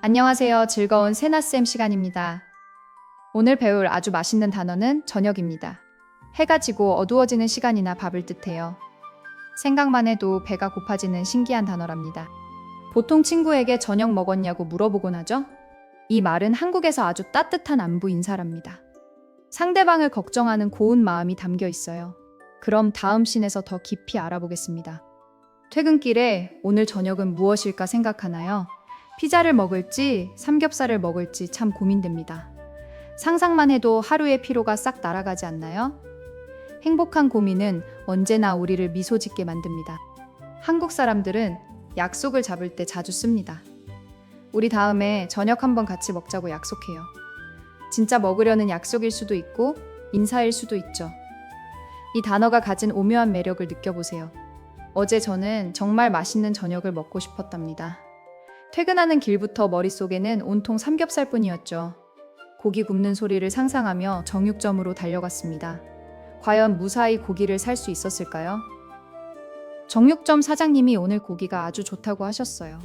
안녕하세요. 즐거운 세나쌤 시간입니다. 오늘 배울 아주 맛있는 단어는 저녁입니다. 해가 지고 어두워지는 시간이나 밥을 뜻해요. 생각만 해도 배가 고파지는 신기한 단어랍니다. 보통 친구에게 저녁 먹었냐고 물어보곤 하죠? 이 말은 한국에서 아주 따뜻한 안부 인사랍니다. 상대방을 걱정하는 고운 마음이 담겨 있어요. 그럼 다음 씬에서 더 깊이 알아보겠습니다. 퇴근길에 오늘 저녁은 무엇일까 생각하나요? 피자를 먹을지 삼겹살을 먹을지 참 고민됩니다. 상상만 해도 하루의 피로가 싹 날아가지 않나요? 행복한 고민은 언제나 우리를 미소 짓게 만듭니다. 한국 사람들은 약속을 잡을 때 자주 씁니다. 우리 다음에 저녁 한번 같이 먹자고 약속해요. 진짜 먹으려는 약속일 수도 있고 인사일 수도 있죠. 이 단어가 가진 오묘한 매력을 느껴보세요. 어제 저는 정말 맛있는 저녁을 먹고 싶었답니다. 퇴근하는 길부터 머릿속에는 온통 삼겹살뿐이었죠. 고기 굽는 소리를 상상하며 정육점으로 달려갔습니다. 과연 무사히 고기를 살 수 있었을까요? 정육점 사장님이 오늘 고기가 아주 좋다고 하셨어요.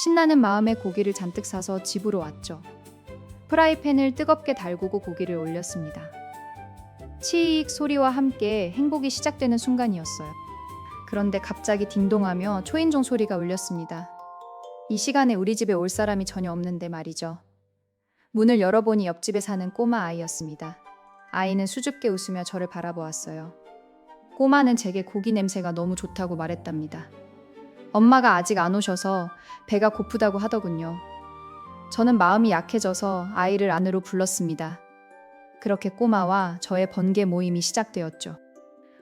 신나는 마음에 고기를 잔뜩 사서 집으로 왔죠. 프라이팬을 뜨겁게 달구고 고기를 올렸습니다. 치익 소리와 함께 행복이 시작되는 순간이었어요. 그런데 갑자기 딩동하며 초인종 소리가 울렸습니다. 이 시간에 우리 집에 올 사람이 전혀 없는데 말이죠. 문을 열어보니 옆집에 사는 꼬마 아이였습니다. 아이는 수줍게 웃으며 저를 바라보았어요. 꼬마는 제게 고기 냄새가 너무 좋다고 말했답니다. 엄마가 아직 안 오셔서 배가 고프다고 하더군요. 저는 마음이 약해져서 아이를 안으로 불렀습니다. 그렇게 꼬마와 저의 번개 모임이 시작되었죠.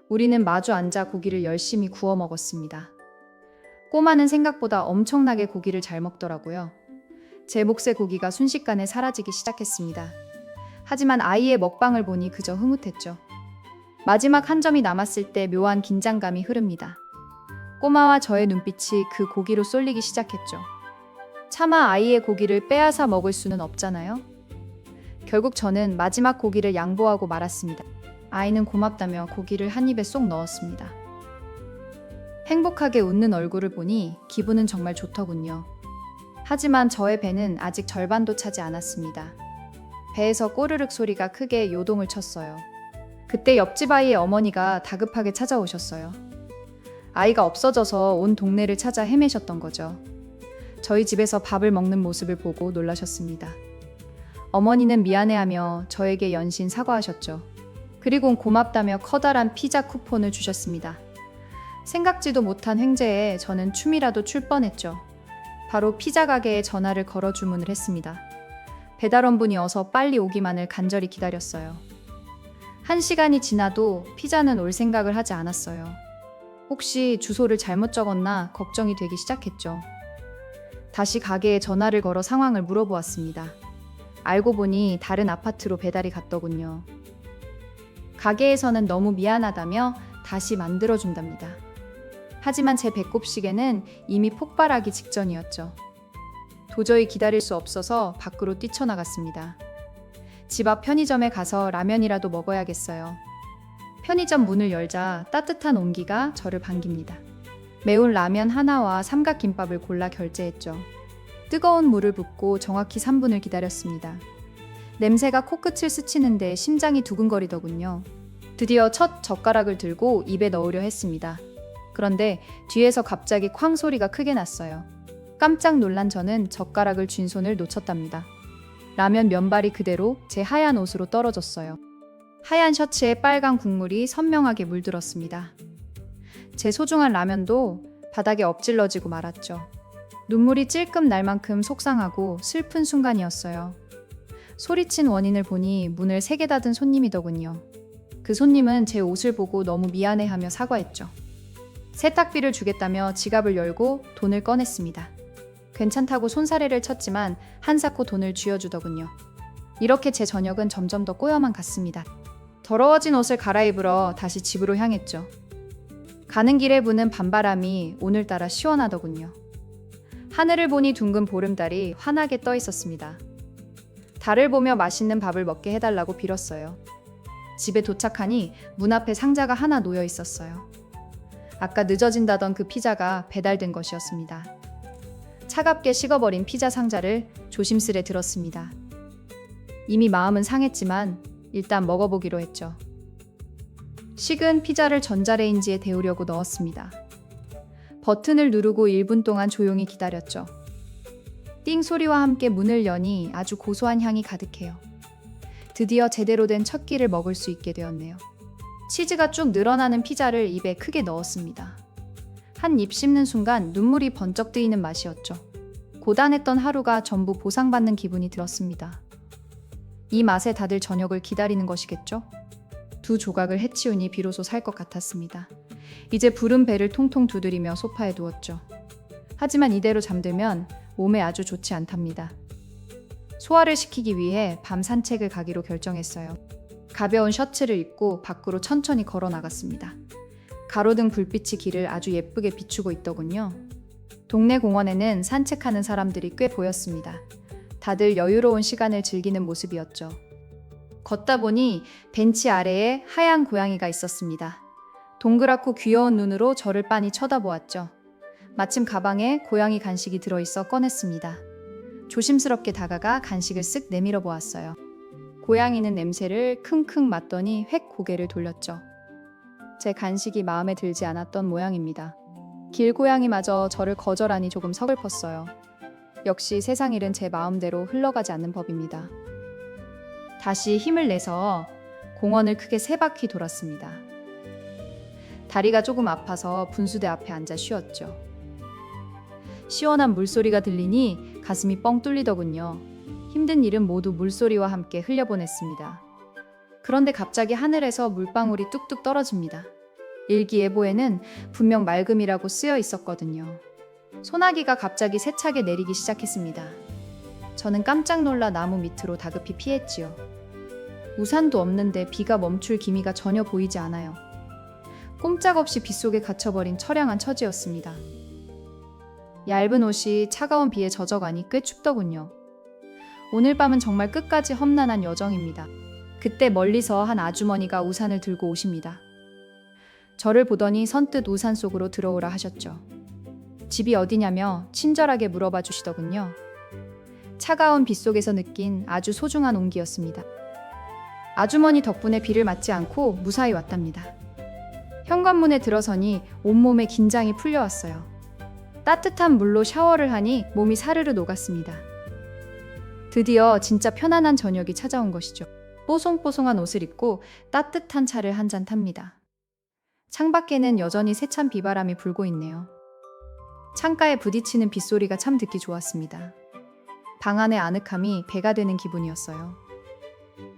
우리는 마주 앉아 고기를 열심히 구워 먹었습니다. 꼬마는 생각보다 엄청나게 고기를 잘 먹더라고요. 제 몫의 고기가 순식간에 사라지기 시작했습니다. 하지만 아이의 먹방을 보니 그저 흐뭇했죠. 마지막 한 점이 남았을 때 묘한 긴장감이 흐릅니다. 꼬마와 저의 눈빛이 그 고기로 쏠리기 시작했죠. 차마 아이의 고기를 빼앗아 먹을 수는 없잖아요. 결국 저는 마지막 고기를 양보하고 말았습니다. 아이는 고맙다며 고기를 한 입에 쏙 넣었습니다. 행복하게 웃는 얼굴을 보니 기분은 정말 좋더군요. 하지만 저의 배는 아직 절반도 차지 않았습니다. 배에서 꼬르륵 소리가 크게 요동을 쳤어요. 그때 옆집 아이의 어머니가 다급하게 찾아오셨어요. 아이가 없어져서 온 동네를 찾아 헤매셨던 거죠. 저희 집에서 밥을 먹는 모습을 보고 놀라셨습니다. 어머니는 미안해하며 저에게 연신 사과하셨죠. 그리고 고맙다며 커다란 피자 쿠폰을 주셨습니다. 생각지도 못한 횡재에 저는 춤이라도 출 뻔했죠. 바로 피자 가게에 전화를 걸어 주문을 했습니다. 배달원분이 어서 빨리 오기만을 간절히 기다렸어요. 1시간이 지나도 피자는 올 생각을 하지 않았어요. 혹시 주소를 잘못 적었나 걱정이 되기 시작했죠. 다시 가게에 전화를 걸어 상황을 물어보았습니다. 알고 보니 다른 아파트로 배달이 갔더군요. 가게에서는 너무 미안하다며 다시 만들어준답니다. 하지만 제 배꼽시계는 이미 폭발하기 직전이었죠. 도저히 기다릴 수 없어서 밖으로 뛰쳐나갔습니다. 집 앞 편의점에 가서 라면이라도 먹어야겠어요. 편의점 문을 열자 따뜻한 온기가 저를 반깁니다. 매운 라면 하나와 삼각김밥을 골라 결제했죠. 뜨거운 물을 붓고 정확히 3분을 기다렸습니다. 냄새가 코끝을 스치는데 심장이 두근거리더군요. 드디어 첫 젓가락을 들고 입에 넣으려 했습니다. 그런데 뒤에서 갑자기 쾅 소리가 크게 났어요. 깜짝 놀란 저는 젓가락을 쥔 손을 놓쳤답니다. 라면 면발이 그대로 제 하얀 옷으로 떨어졌어요. 하얀 셔츠에 빨간 국물이 선명하게 물들었습니다. 제 소중한 라면도 바닥에 엎질러지고 말았죠. 눈물이 찔끔 날 만큼 속상하고 슬픈 순간이었어요. 소리친 원인을 보니 문을 3개 닫은 손님이더군요. 그 손님은 제 옷을 보고 너무 미안해하며 사과했죠. 세탁비를 주겠다며 지갑을 열고 돈을 꺼냈습니다. 괜찮다고 손사래를 쳤지만 한사코 돈을 쥐어주더군요. 이렇게 제 저녁은 점점 더 꼬여만 갔습니다. 더러워진 옷을 갈아입으러 다시 집으로 향했죠. 가는 길에 부는 밤바람이 오늘따라 시원하더군요. 하늘을 보니 둥근 보름달이 환하게 떠 있었습니다. 달을 보며 맛있는 밥을 먹게 해달라고 빌었어요. 집에 도착하니 문 앞에 상자가 하나 놓여 있었어요. 아까 늦어진다던 그 피자가 배달된 것이었습니다. 차갑게 식어버린 피자 상자를 조심스레 들었습니다. 이미 마음은 상했지만 일단 먹어보기로 했죠. 식은 피자를 전자레인지에 데우려고 넣었습니다. 버튼을 누르고 1분 동안 조용히 기다렸죠. 띵 소리와 함께 문을 여니 아주 고소한 향이 가득해요. 드디어 제대로 된 첫 끼를 먹을 수 있게 되었네요. 치즈가 쭉 늘어나는 피자를 입에 크게 넣었습니다. 한 입 씹는 순간 눈물이 번쩍 뜨이는 맛이었죠. 고단했던 하루가 전부 보상받는 기분이 들었습니다. 이 맛에 다들 저녁을 기다리는 것이겠죠? 2 조각을 해치우니 비로소 살 것 같았습니다. 이제 부른 배를 통통 두드리며 소파에 누웠죠. 하지만 이대로 잠들면 몸에 아주 좋지 않답니다. 소화를 시키기 위해 밤 산책을 가기로 결정했어요. 가벼운 셔츠를 입고 밖으로 천천히 걸어 나갔습니다. 가로등 불빛이 길을 아주 예쁘게 비추고 있더군요. 동네 공원에는 산책하는 사람들이 꽤 보였습니다. 다들 여유로운 시간을 즐기는 모습이었죠. 걷다 보니 벤치 아래에 하얀 고양이가 있었습니다. 동그랗고 귀여운 눈으로 저를 빤히 쳐다보았죠. 마침 가방에 고양이 간식이 들어있어 꺼냈습니다. 조심스럽게 다가가 간식을 쓱 내밀어 보았어요. 고양이는 냄새를 킁킁 맡더니 획 고개를 돌렸죠. 제 간식이 마음에 들지 않았던 모양입니다. 길고양이마저 저를 거절하니 조금 서글펐어요. 역시 세상 일은 제 마음대로 흘러가지 않는 법입니다. 다시 힘을 내서 공원을 크게 3바퀴 돌았습니다. 다리가 조금 아파서 분수대 앞에 앉아 쉬었죠. 시원한 물소리가 들리니 가슴이 뻥 뚫리더군요. 힘든 일은 모두 물소리와 함께 흘려보냈습니다. 그런데 갑자기 하늘에서 물방울이 뚝뚝 떨어집니다. 일기예보에는 분명 맑음이라고 쓰여 있었거든요. 소나기가 갑자기 세차게 내리기 시작했습니다. 저는 깜짝 놀라 나무 밑으로 다급히 피했지요. 우산도 없는데 비가 멈출 기미가 전혀 보이지 않아요. 꼼짝없이 빗속에 갇혀버린 처량한 처지였습니다. 얇은 옷이 차가운 비에 젖어가니 꽤 춥더군요. 오늘 밤은 정말 끝까지 험난한 여정입니다. 그때 멀리서 한 아주머니가 우산을 들고 오십니다. 저를 보더니 선뜻 우산 속으로 들어오라 하셨죠. 집이 어디냐며 친절하게 물어봐 주시더군요. 차가운 빗속에서 느낀 아주 소중한 온기였습니다. 아주머니 덕분에 비를 맞지 않고 무사히 왔답니다. 현관문에 들어서니 온몸에 긴장이 풀려왔어요. 따뜻한 물로 샤워를 하니 몸이 사르르 녹았습니다. 드디어 진짜 편안한 저녁이 찾아온 것이죠. 뽀송뽀송한 옷을 입고 따뜻한 차를 한 잔 탑니다. 창밖에는 여전히 세찬 비바람이 불고 있네요. 창가에 부딪히는 빗소리가 참 듣기 좋았습니다. 방 안의 아늑함이 배가 되는 기분이었어요.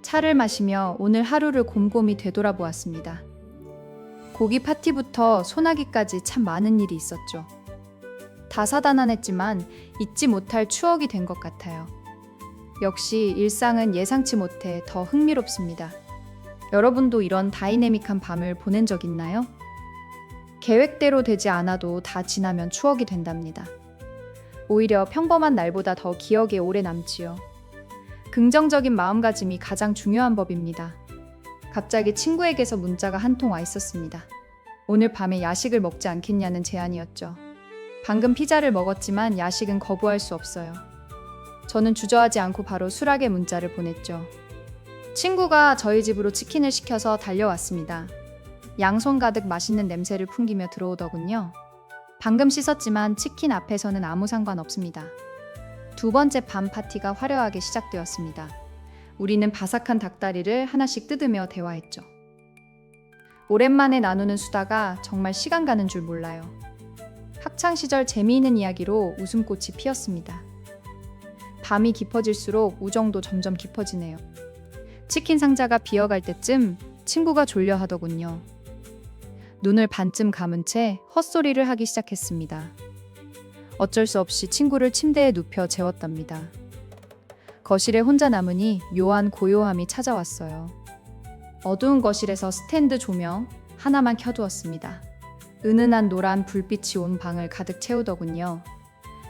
차를 마시며 오늘 하루를 곰곰이 되돌아보았습니다. 고기 파티부터 소나기까지 참 많은 일이 있었죠. 다사다난했지만 잊지 못할 추억이 된 것 같아요. 역시 일상은 예상치 못해 더 흥미롭습니다. 여러분도 이런 다이내믹한 밤을 보낸 적 있나요? 계획대로 되지 않아도 다 지나면 추억이 된답니다. 오히려 평범한 날보다 더 기억에 오래 남지요. 긍정적인 마음가짐이 가장 중요한 법입니다. 갑자기 친구에게서 문자가 한 통 와 있었습니다. 오늘 밤에 야식을 먹지 않겠냐는 제안이었죠. 방금 피자를 먹었지만 야식은 거부할 수 없어요. 저는 주저하지 않고 바로 술하게 문자를 보냈죠. 친구가 저희 집으로 치킨을 시켜서 달려왔습니다. 양손 가득 맛있는 냄새를 풍기며 들어오더군요. 방금 씻었지만 치킨 앞에서는 아무 상관없습니다. 2번째 밤 파티가 화려하게 시작되었습니다. 우리는 바삭한 닭다리를 하나씩 뜯으며 대화했죠. 오랜만에 나누는 수다가 정말 시간 가는 줄 몰라요. 학창시절 재미있는 이야기로 웃음꽃이 피었습니다. 밤이 깊어질수록 우정도 점점 깊어지네요. 치킨 상자가 비어갈 때쯤 친구가 졸려 하더군요. 눈을 반쯤 감은 채 헛소리를 하기 시작했습니다. 어쩔 수 없이 친구를 침대에 눕혀 재웠답니다. 거실에 혼자 남으니 묘한 고요함이 찾아왔어요. 어두운 거실에서 스탠드 조명 하나만 켜두었습니다. 은은한 노란 불빛이 온 방을 가득 채우더군요.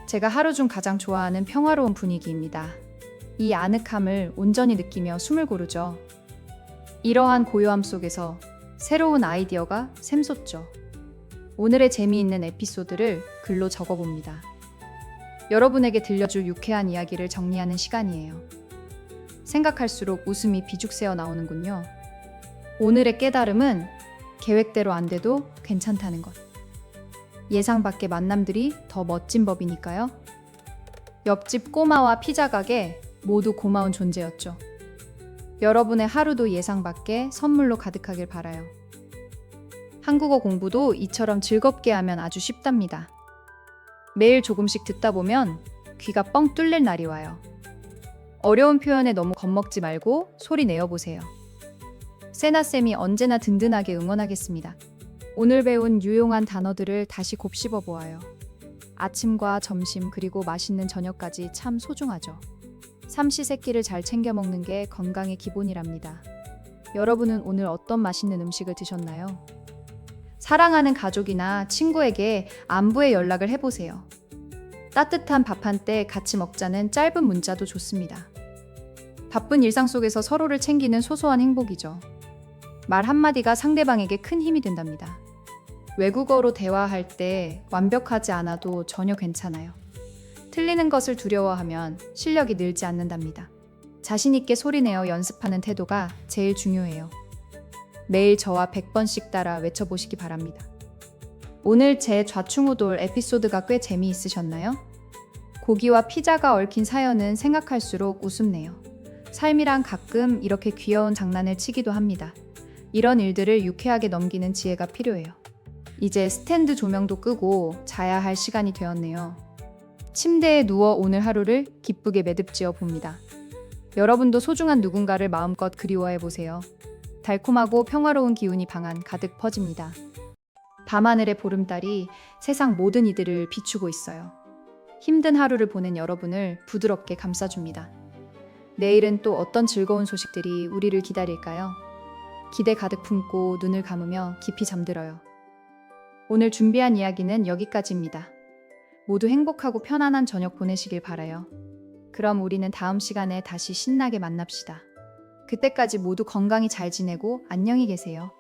제가 하루 중 가장 좋아하는 평화로운 분위기입니다. 이 아늑함을 온전히 느끼며 숨을 고르죠. 이러한 고요함 속에서 새로운 아이디어가 샘솟죠. 오늘의 재미있는 에피소드를 글로 적어봅니다. 여러분에게 들려줄 유쾌한 이야기를 정리하는 시간이에요. 생각할수록 웃음이 비죽새어 나오는군요. 오늘의 깨달음은 계획대로 안 돼도 괜찮다는 것. 예상 밖의 만남들이 더 멋진 법이니까요. 옆집 꼬마와 피자 가게 모두 고마운 존재였죠. 여러분의 하루도 예상 밖의 선물로 가득하길 바라요. 한국어 공부도 이처럼 즐겁게 하면 아주 쉽답니다. 매일 조금씩 듣다 보면 귀가 뻥 뚫릴 날이 와요. 어려운 표현에 너무 겁먹지 말고 소리 내어보세요. 세나쌤이 언제나 든든하게 응원하겠습니다. 오늘 배운 유용한 단어들을 다시 곱씹어 보아요. 아침과 점심 그리고 맛있는 저녁까지 참 소중하죠. 삼시세끼를 잘 챙겨 먹는 게 건강의 기본이랍니다. 여러분은 오늘 어떤 맛있는 음식을 드셨나요? 사랑하는 가족이나 친구에게 안부의 연락을 해보세요. 따뜻한 밥 한 때 같이 먹자는 짧은 문자도 좋습니다. 바쁜 일상 속에서 서로를 챙기는 소소한 행복이죠. 말 한마디가 상대방에게 큰 힘이 된답니다. 외국어로 대화할 때 완벽하지 않아도 전혀 괜찮아요. 틀리는 것을 두려워하면 실력이 늘지 않는답니다. 자신 있게 소리내어 연습하는 태도가 제일 중요해요. 매일 저와 100번씩 따라 외쳐보시기 바랍니다. 오늘 제 좌충우돌 에피소드가 꽤 재미있으셨나요? 고기와 피자가 얽힌 사연은 생각할수록 웃음내요. 삶이란 가끔 이렇게 귀여운 장난을 치기도 합니다. 이런 일들을 유쾌하게 넘기는 지혜가 필요해요. 이제 스탠드 조명도 끄고 자야 할 시간이 되었네요. 침대에 누워 오늘 하루를 기쁘게 매듭지어 봅니다. 여러분도 소중한 누군가를 마음껏 그리워해 보세요. 달콤하고 평화로운 기운이 방 안 가득 퍼집니다. 밤하늘의 보름달이 세상 모든 이들을 비추고 있어요. 힘든 하루를 보낸 여러분을 부드럽게 감싸줍니다. 내일은 또 어떤 즐거운 소식들이 우리를 기다릴까요? 기대 가득 품고 눈을 감으며 깊이 잠들어요. 오늘 준비한 이야기는 여기까지입니다. 모두 행복하고 편안한 저녁 보내시길 바라요. 그럼 우리는 다음 시간에 다시 신나게 만납시다. 그때까지 모두 건강히 잘 지내고 안녕히 계세요.